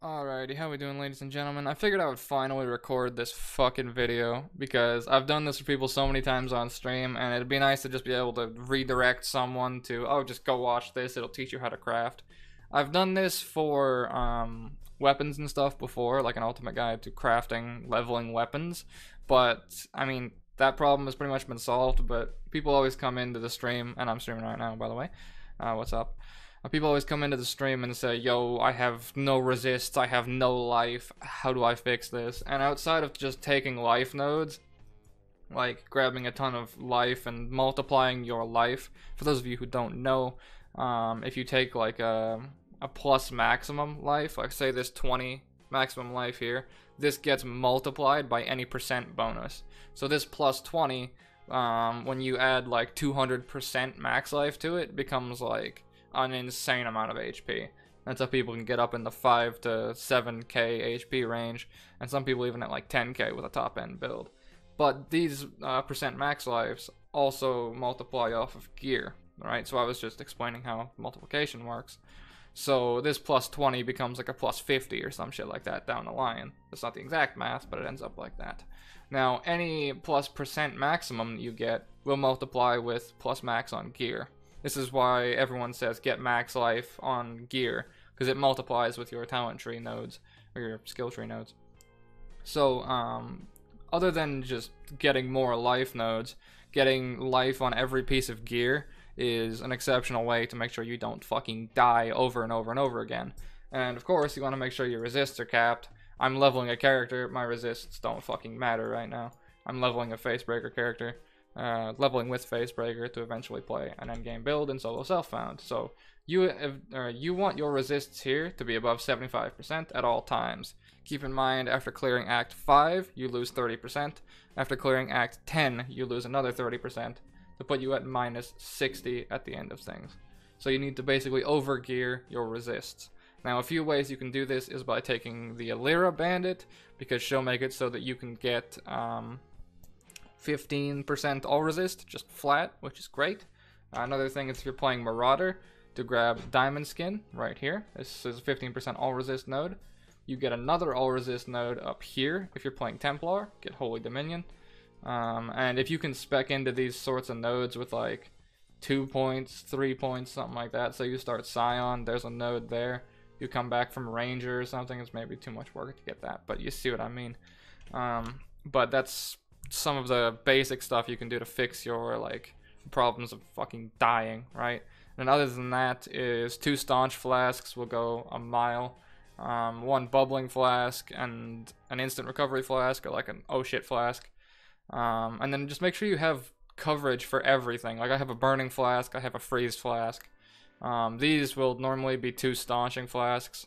Alrighty, how we doing, ladies and gentlemen? I figured I would finally record this fucking video because I've done this for people so many times on stream, and it'd be nice to just be able to redirect someone to, oh, just go watch this, it'll teach you how to craft. I've done this for weapons and stuff before, like an ultimate guide to crafting, leveling weapons, but, I mean, that problem has pretty much been solved, but people always come into the stream, and I'm streaming right now, by the way. What's up? People always come into the stream and say, yo, I have no resists, I have no life, how do I fix this? And outside of just taking life nodes, like grabbing a ton of life and multiplying your life, for those of you who don't know, if you take like a plus maximum life, like say this 20 maximum life here, this gets multiplied by any percent bonus. So this plus 20, when you add like 200% max life to it, becomes like an insane amount of HP. That's how people can get up in the 5 to 7k HP range, and some people even at like 10k with a top end build. But these percent max lives also multiply off of gear, right? So I was just explaining how multiplication works. So this plus 20 becomes like a plus 50 or some shit like that down the line. That's not the exact math, but it ends up like that. Now, any plus percent maximum you get will multiply with plus max on gear. This is why everyone says get max life on gear, because it multiplies with your talent tree nodes, or your skill tree nodes. So, other than just getting more life nodes, getting life on every piece of gear is an exceptional way to make sure you don't fucking die over and over and over again. And of course, you want to make sure your resists are capped. I'm leveling a character, my resists don't fucking matter right now. I'm leveling a Facebreaker character. Leveling with Facebreaker to eventually play an endgame build in solo self-found. So you want your resists here to be above 75% at all times. Keep in mind, after clearing Act 5, you lose 30%. After clearing Act 10, you lose another 30% to put you at minus 60 at the end of things. So you need to basically overgear your resists. Now, a few ways you can do this is by taking the Alira Bandit, because she'll make it so that you can get 15% all resist, just flat, which is great. Another thing is if you're playing Marauder, to grab Diamond Skin right here. This is a 15% all resist node. You get another all resist node up here if you're playing Templar, get Holy Dominion. And if you can spec into these sorts of nodes with like 2 points, 3 points, something like that, so you start Scion, there's a node there. You come back from Ranger or something, it's maybe too much work to get that, but you see what I mean. But that's some of the basic stuff you can do to fix your like problems of fucking dying, right? And other than that is 2 staunch flasks will go a mile, 1 bubbling flask and an instant recovery flask, or like an oh shit flask, and then just make sure you have coverage for everything. Like I have a burning flask, I have a freeze flask. These will normally be 2 staunching flasks,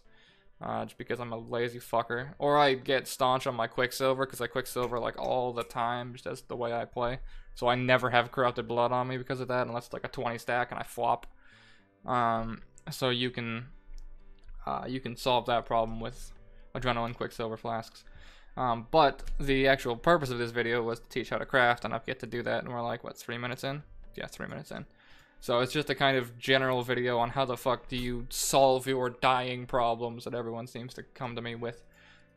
just because I'm a lazy fucker. Or I get staunch on my Quicksilver, because I Quicksilver like all the time, just as the way I play. So I never have corrupted blood on me because of that, unless it's like a 20 stack and I flop. So you can solve that problem with Adrenaline Quicksilver flasks. But the actual purpose of this video was to teach how to craft, and I've yet to do that, and we're like, what, 3 minutes in? Yeah, 3 minutes in. So it's just a kind of general video on how the fuck do you solve your dying problems that everyone seems to come to me with.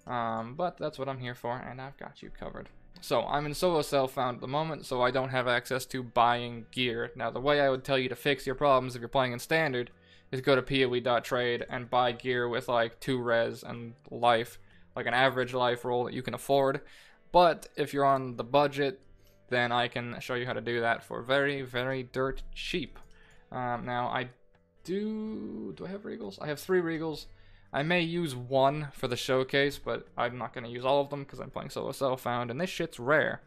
But that's what I'm here for, and I've got you covered. So I'm in solo self-found at the moment, so I don't have access to buying gear. Now the way I would tell you to fix your problems if you're playing in standard is go to PoE.trade and buy gear with like 2 res and life, like an average life roll that you can afford. But if you're on the budget, then I can show you how to do that for very, very dirt cheap. Now do I have regals? I have 3 regals. I may use 1 for the showcase, but I'm not going to use all of them because I'm playing solo self-found, and this shit's rare.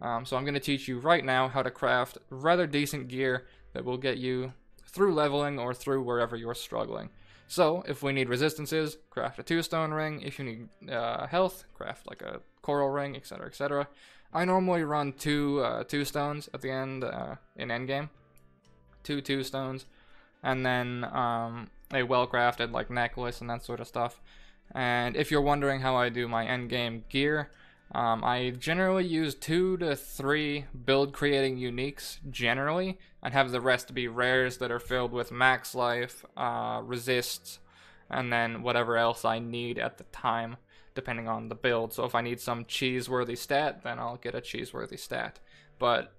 So I'm going to teach you right now how to craft rather decent gear that will get you through leveling or through wherever you're struggling. So if we need resistances, craft a 2-stone ring. If you need health, craft like a coral ring, etc., etc. I normally run 2 stones at the end in endgame. 2 stones, and then a well-crafted like necklace and that sort of stuff. And if you're wondering how I do my endgame gear, I generally use 2 to 3 build creating uniques generally, and have the rest be rares that are filled with max life, resists, and then whatever else I need at the time, depending on the build. So if I need some cheese-worthy stat, then I'll get a cheese-worthy stat. But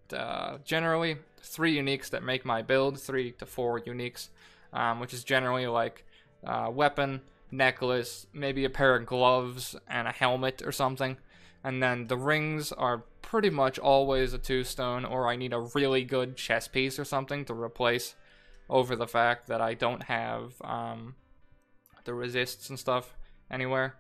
generally, 3 uniques that make my build, 3 to 4 uniques, which is generally like weapon, necklace, maybe a pair of gloves, and a helmet or something. And then the rings are pretty much always a 2-stone, or I need a really good chess piece or something to replace over the fact that I don't have the resists and stuff anywhere.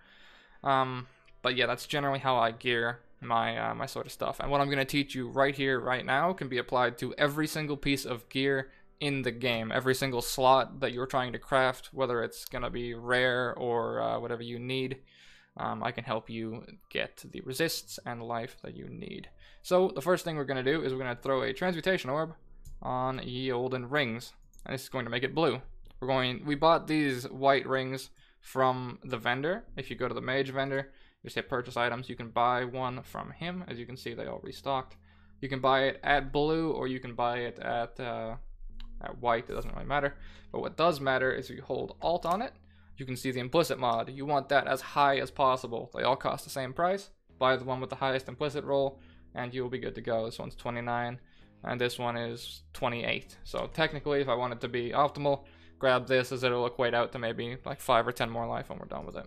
But yeah, that's generally how I gear my my sort of stuff. And what I'm going to teach you right here, right now, can be applied to every single piece of gear in the game. Every single slot that you're trying to craft, whether it's going to be rare or whatever you need. I can help you get the resists and life that you need. So the first thing we're going to do is we're going to throw a transmutation orb on ye olden rings, and this is going to make it blue. We bought these white rings from the vendor. If you go to the mage vendor, just hit purchase items, you can buy one from him. As you can see, they all restocked. You can buy it at blue, or you can buy it at white. It doesn't really matter. But what does matter is if you hold Alt on it, you can see the implicit mod. You want that as high as possible. They all cost the same price. Buy the one with the highest implicit roll, and you'll be good to go. This one's 29, and this one is 28. So technically, if I want it to be optimal, grab this, as it'll equate out to maybe like 5 or 10 more life when we're done with it.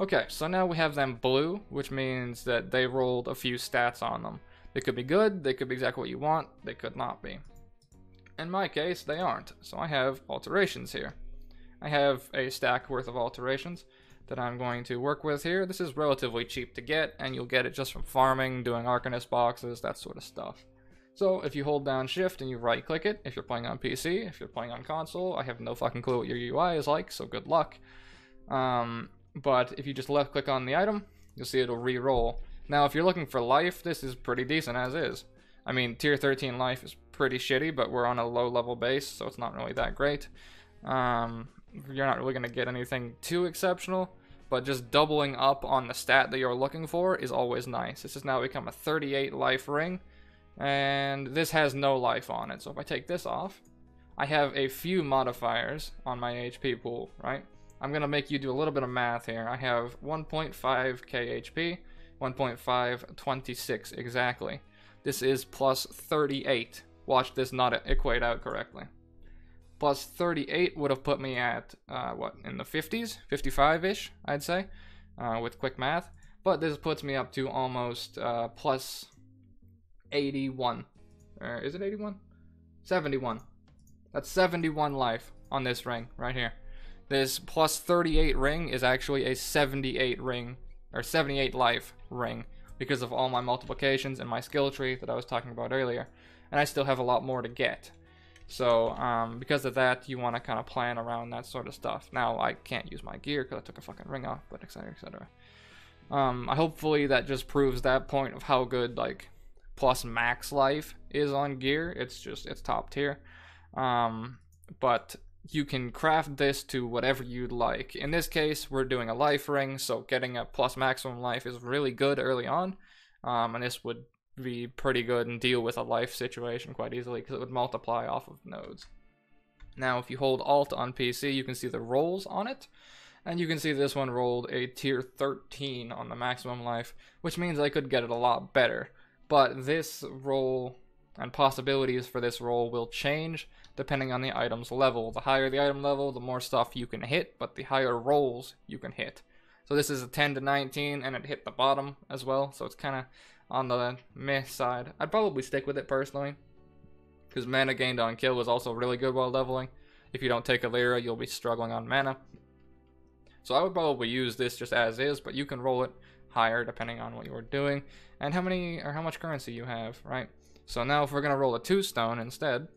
Okay, so now we have them blue, which means that they rolled a few stats on them. They could be good, they could be exactly what you want, they could not be. In my case, they aren't, so I have alterations here. I have a stack worth of alterations that I'm going to work with here. This is relatively cheap to get, and you'll get it just from farming, doing Arcanist boxes, that sort of stuff. So if you hold down shift and you right click it, if you're playing on PC, if you're playing on console, I have no fucking clue what your UI is like, so good luck. But if you just left click on the item, you'll see it'll re-roll. Now if you're looking for life, this is pretty decent as is. I mean, tier 13 life is pretty shitty, but we're on a low level base, so it's not really that great. You're not really going to get anything too exceptional, but just doubling up on the stat that you're looking for is always nice. This has now become a 38 life ring, and this has no life on it. So if I take this off, I have a few modifiers on my HP pool, right? I'm going to make you do a little bit of math here. I have 1.5 KHP, 1.5, 26 exactly. This is plus 38. Watch this not equate out correctly. Plus 38 would have put me at, what, in the 50s? 55-ish, I'd say, with quick math. But this puts me up to almost plus 81. Is it 81? 71. That's 71 life on this ring right here. This plus 38 ring is actually a 78 ring, or 78 life ring, because of all my multiplications and my skill tree that I was talking about earlier. And I still have a lot more to get. So, because of that, you want to kind of plan around that sort of stuff. Now, I can't use my gear because I took a fucking ring off, but etc, etc. Hopefully that just proves that point of how good, like, plus max life is on gear. It's top tier. But you can craft this to whatever you'd like. In this case, we're doing a life ring, so getting a plus maximum life is really good early on. And this would be pretty good and deal with a life situation quite easily because it would multiply off of nodes. Now, if you hold Alt on PC, you can see the rolls on it. And you can see this one rolled a tier 13 on the maximum life, which means I could get it a lot better. But this roll and possibilities for this roll will change depending on the item's level. The higher the item level, the more stuff you can hit, but the higher rolls you can hit. So this is a 10 to 19, and it hit the bottom as well, so it's kind of on the meh side. I'd probably stick with it personally, because mana gained on kill is also really good while leveling. If you don't take a Lyra, you'll be struggling on mana. So I would probably use this just as is, but you can roll it higher depending on what you're doing and how much currency you have, right? So now if we're going to roll a 2-stone instead,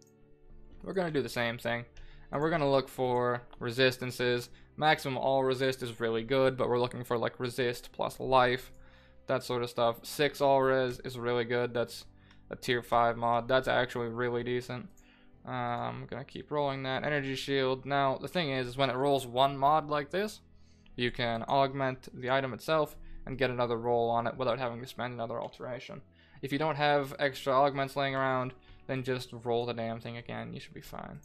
we're going to do the same thing, and we're going to look for resistances. Maximum all resist is really good, but we're looking for like resist plus life, that sort of stuff. 6 all res is really good. That's a tier 5 mod. That's actually really decent. I'm going to keep rolling that. Energy shield. Now, the thing is when it rolls one mod like this, you can augment the item itself and get another roll on it without having to spend another alteration. If you don't have extra augments laying around, then just roll the damn thing again. You should be fine.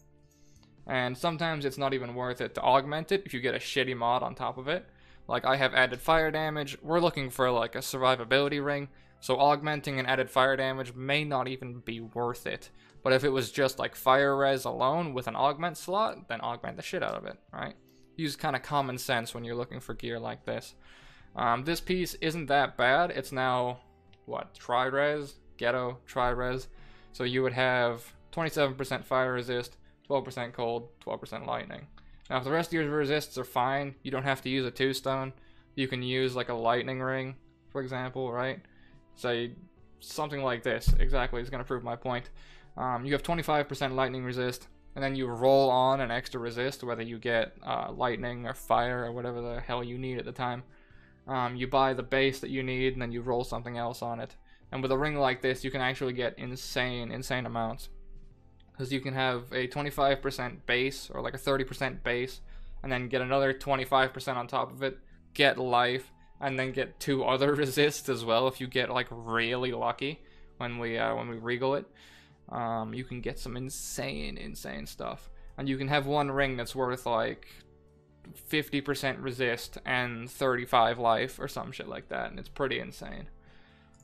And sometimes it's not even worth it to augment it if you get a shitty mod on top of it. Like, I have added fire damage. We're looking for like a survivability ring, so augmenting and added fire damage may not even be worth it. But if it was just like fire res alone with an augment slot, then augment the shit out of it, right? Use kind of common sense when you're looking for gear like this. This piece isn't that bad. It's now, what, tri-res? Ghetto tri-res. So you would have 27% fire resist, 12% cold, 12% lightning. Now if the rest of your resists are fine, you don't have to use a 2-stone. You can use like a lightning ring, for example, right? Say something like this, exactly, is going to prove my point. You have 25% lightning resist, and then you roll on an extra resist, whether you get lightning or fire or whatever the hell you need at the time. You buy the base that you need, and then you roll something else on it. And with a ring like this, you can actually get insane amounts. Because you can have a 25% base, or like a 30% base, and then get another 25% on top of it, get life, and then get 2 other resists as well if you get like really lucky when we regal it. You can get some insane stuff. And you can have one ring that's worth like 50% resist and 35 life or some shit like that, and it's pretty insane.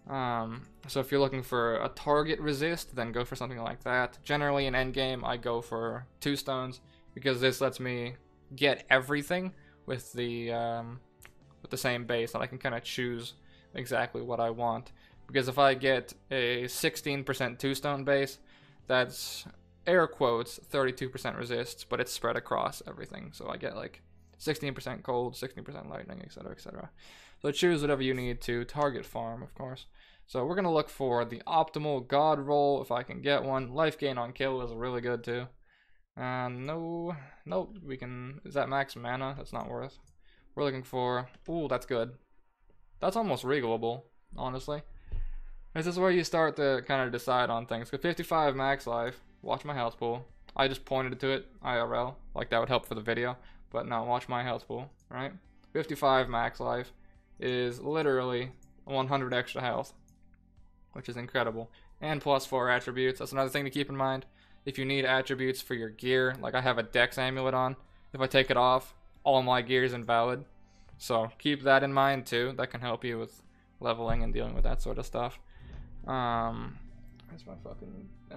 So if you're looking for a target resist, then go for something like that. Generally in endgame, I go for 2 stones because this lets me get everything with the same base, and I can kind of choose exactly what I want. Because if I get a 16% 2-stone base, that's air quotes 32% resists, but it's spread across everything. So I get like 16% cold, 16% lightning, etc., etc. So choose whatever you need to target farm, of course. So we're gonna look for the optimal god roll if I can get one. Life gain on kill is really good too. Nope. We can. Is that max mana? That's not worth. We're looking for. Ooh, that's good. That's almost regalable, honestly. This is where you start to kind of decide on things. Because 55 max life. Watch my health pool. I just pointed to it IRL, like that would help for the video. But no, watch my health pool, right? 55 max life is literally 100 extra health, which is incredible. And +4 attributes. That's another thing to keep in mind. If you need attributes for your gear, like I have a Dex amulet on, if I take it off, all my gear is invalid. So keep that in mind too. That can help you with leveling and dealing with that sort of stuff. As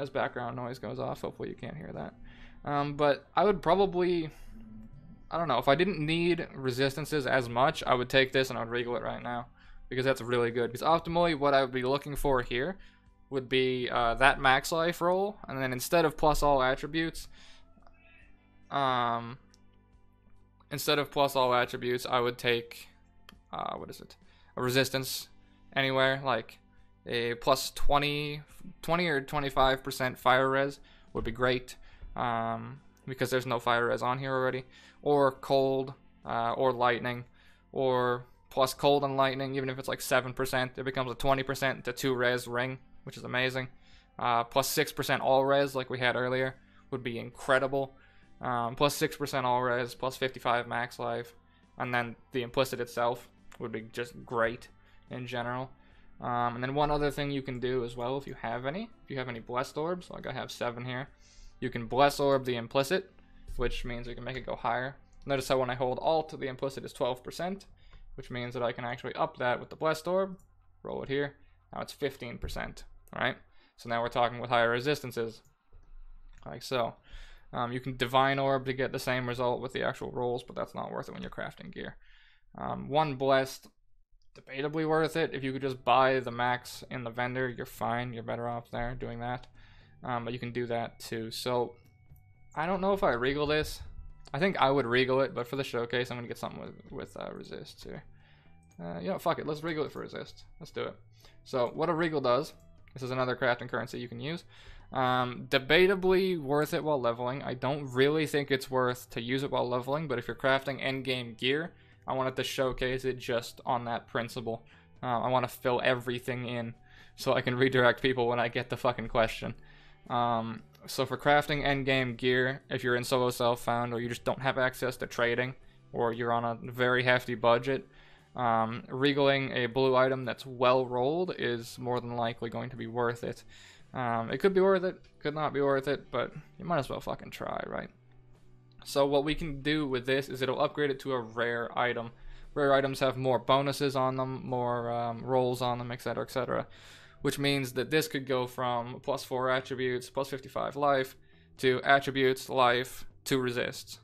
background noise goes off, hopefully you can't hear that. But I would probably, I don't know, if I didn't need resistances as much, I would take this and I would regal it right now, because that's really good. Because optimally, what I would be looking for here would be that max life roll, and then instead of plus all attributes, I would take a resistance anywhere, like a plus 20 or 25% fire res would be great, because there's no fire res on here already, or cold, or lightning, or plus cold and lightning. Even if it's like 7%, it becomes a 20% to 2 res ring, which is amazing. Plus 6% all res like we had earlier would be incredible. Plus 6% all res, plus 55 max life, and then the implicit itself would be just great in general. And then one other thing you can do as well, if you have any blessed orbs, like I have 7 here, you can bless orb the implicit, which means we can make it go higher. Notice how when I hold alt, the implicit is 12%, which means that I can actually up that with the blessed orb, roll it here, now it's 15%, alright? So now we're talking with higher resistances, like so. You can divine orb to get the same result with the actual rolls, but that's not worth it when you're crafting gear. One blessed, debatably worth it. If you could just buy the max in the vendor, you're fine. You're better off there doing that. But you can do that too. So I don't know if I regal this. I think I would regal it, but for the showcase, I'm gonna get something with resist here. You know, fuck it. Let's regal it for resist. Let's do it. So what a regal does. This is another crafting currency you can use. Debatably worth it while leveling. I don't really think it's worth to use it while leveling, but if you're crafting endgame gear, I wanted to showcase it just on that principle. I want to fill everything in so I can redirect people when I get the fucking question. So for crafting endgame gear, if you're in solo self-found or you just don't have access to trading, or you're on a very hefty budget, Regaling a blue item that's well rolled is more than likely going to be worth it. It could be worth it, could not be worth it, but you might as well fucking try, right? So what we can do with this is it'll upgrade it to a rare item. Rare items have more bonuses on them, more rolls on them, etc, etc. Which means that this could go from +4 attributes, +55 life, to attributes, life, 2 resists.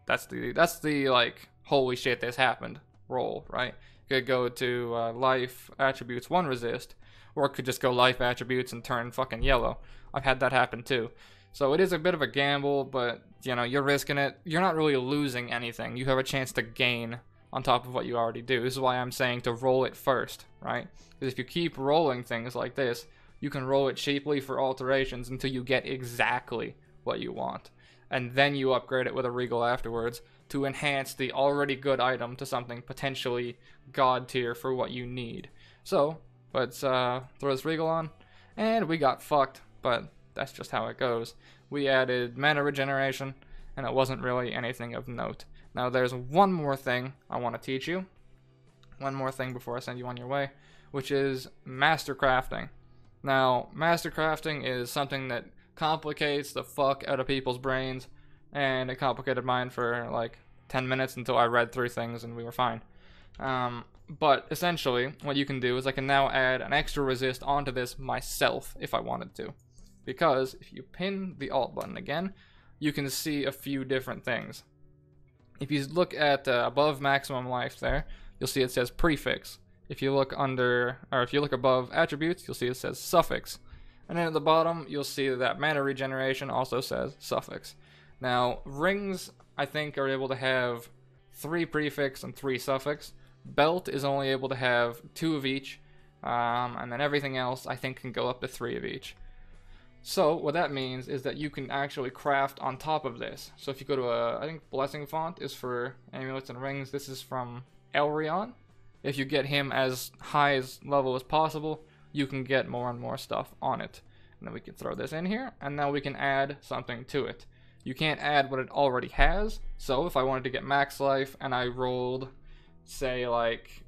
That's the like, holy shit, this happened roll, right? It could go to life, attributes, 1 resist, or it could just go life attributes and turn fucking yellow. I've had that happen too. So it is a bit of a gamble, but you know, you're risking it. You're not really losing anything. You have a chance to gain on top of what you already do. This is why I'm saying to roll it first, right? Because if you keep rolling things like this, you can roll it cheaply for alterations until you get exactly what you want. And then you upgrade it with a regal afterwards to enhance the already good item to something potentially god tier for what you need. So, let's throw this regal on, and we got fucked, but that's just how it goes. We added mana regeneration, and it wasn't really anything of note. Now there's one more thing I want to teach you. One more thing before I send you on your way, which is master crafting. Now, master crafting is something that complicates the fuck out of people's brains, and it complicated mine for like 10 minutes until I read through things and we were fine. But essentially, what you can do is I can now add an extra resist onto this myself if I wanted to. Because if you pin the Alt button again, you can see a few different things. If you look at above maximum life there, you'll see it says prefix. If you look under, or if you look above attributes, you'll see it says suffix. And then at the bottom, you'll see that mana regeneration also says suffix. Now, rings, I think, are able to have 3 prefix and 3 suffix. Belt is only able to have 2 of each, and then everything else, I think, can go up to 3 of each. So, what that means is that you can actually craft on top of this. So if you go to I think Blessing Font is for amulets and rings. This is from Elrion. If you get him as high as level as possible, you can get more and more stuff on it. And then we can throw this in here, and now we can add something to it. You can't add what it already has, so if I wanted to get max life and I rolled, say, like,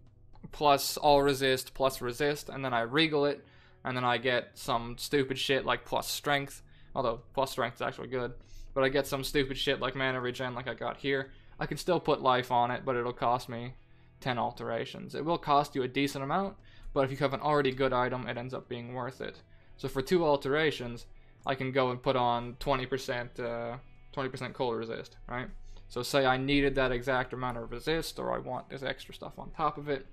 plus all resist, plus resist, and then I regal it, and then I get some stupid shit like plus strength, although plus strength is actually good, but I get some stupid shit like mana regen like I got here, I can still put life on it, but it'll cost me 10 alterations. It will cost you a decent amount, but if you have an already good item, it ends up being worth it. So for 2 alterations, I can go and put on 20% cold resist, right? So say I needed that exact amount of resist, or I want this extra stuff on top of it,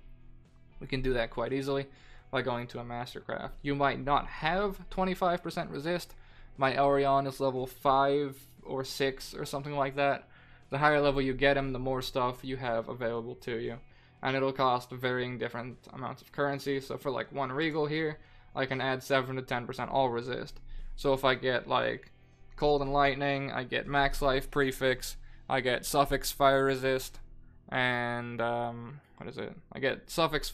we can do that quite easily by going to a mastercraft. You might not have 25% resist. My Elrion is level 5 or 6 or something like that. The higher level you get him, the more stuff you have available to you. And it'll cost varying different amounts of currency. So for like 1 regal here, I can add 7 to 10% all resist. So if I get like cold and lightning, I get max life prefix, I get suffix fire resist, and what is it? I get suffix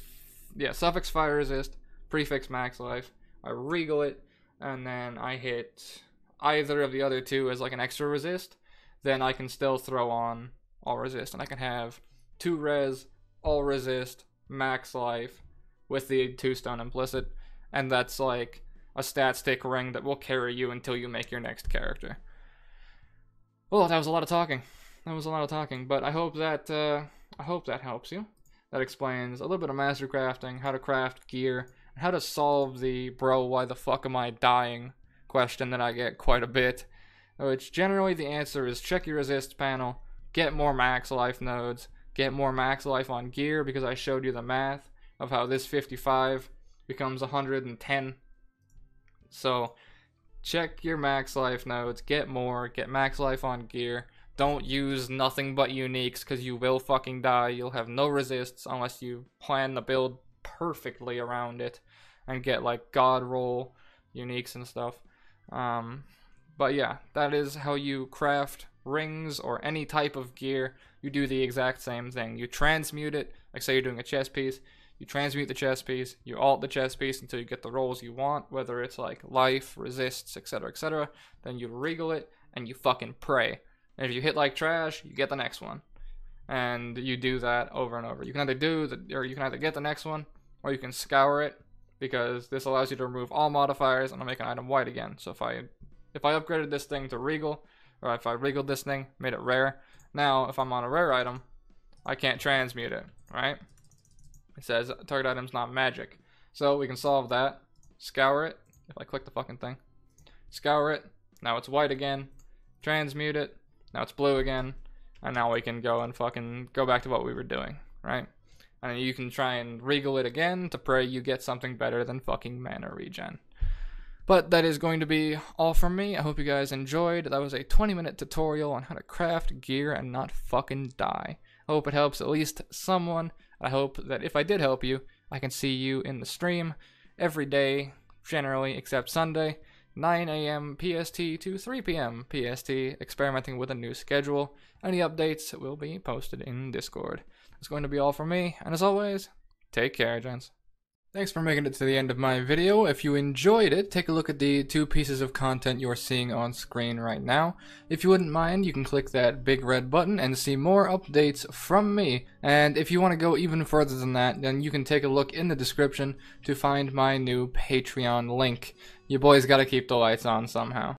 fire resist, prefix max life. I regal it, and then I hit either of the other 2 as like an extra resist. Then I can still throw on all resist, and I can have 2 res, all resist, max life, with the 2 stone implicit, and that's like a stat stick ring that will carry you until you make your next character. Well, that was a lot of talking. But I hope that helps you. That explains a little bit of master crafting, how to craft gear, and how to solve the "bro, why the fuck am I dying?" question that I get quite a bit. Which generally the answer is check your resist panel, get more max life nodes, get more max life on gear, because I showed you the math of how this 55 becomes 110. So check your max life nodes, get more, get max life on gear. Don't use nothing but uniques, because you will fucking die. You'll have no resists unless you plan the build perfectly around it and get like god roll uniques and stuff. But yeah, that is how you craft rings or any type of gear. You do the exact same thing. You transmute it, like say you're doing a chest piece. You transmute the chest piece, you alt the chest piece until you get the rolls you want, whether it's like life, resists, etc, etc. Then you regal it, and you fucking pray. And if you hit like trash, you get the next one. and you do that over and over. You can either get the next one, or you can scour it, because this allows you to remove all modifiers and I'll make an item white again. So if I upgraded this thing to Regal, or if I regaled this thing, made it rare, now if I'm on a rare item, I can't transmute it, right? It says target item's not magic. So we can solve that. Scour it, if I click the fucking thing. Scour it, now it's white again. Transmute it, now it's blue again. And now we can go and fucking go back to what we were doing, right? And you can try and regal it again to pray you get something better than fucking mana regen. But that is going to be all from me. I hope you guys enjoyed. That was a 20-minute tutorial on how to craft gear and not fucking die. I hope it helps at least someone. I hope that if I did help you, I can see you in the stream every day, generally except Sunday, 9 a.m. PST to 3 p.m. PST, experimenting with a new schedule. Any updates will be posted in Discord. That's going to be all from me, and as always, take care, gents. Thanks for making it to the end of my video. If you enjoyed it, take a look at the 2 pieces of content you're seeing on screen right now. If you wouldn't mind, you can click that big red button and see more updates from me. And if you want to go even further than that, then you can take a look in the description to find my new Patreon link. You boys gotta keep the lights on somehow.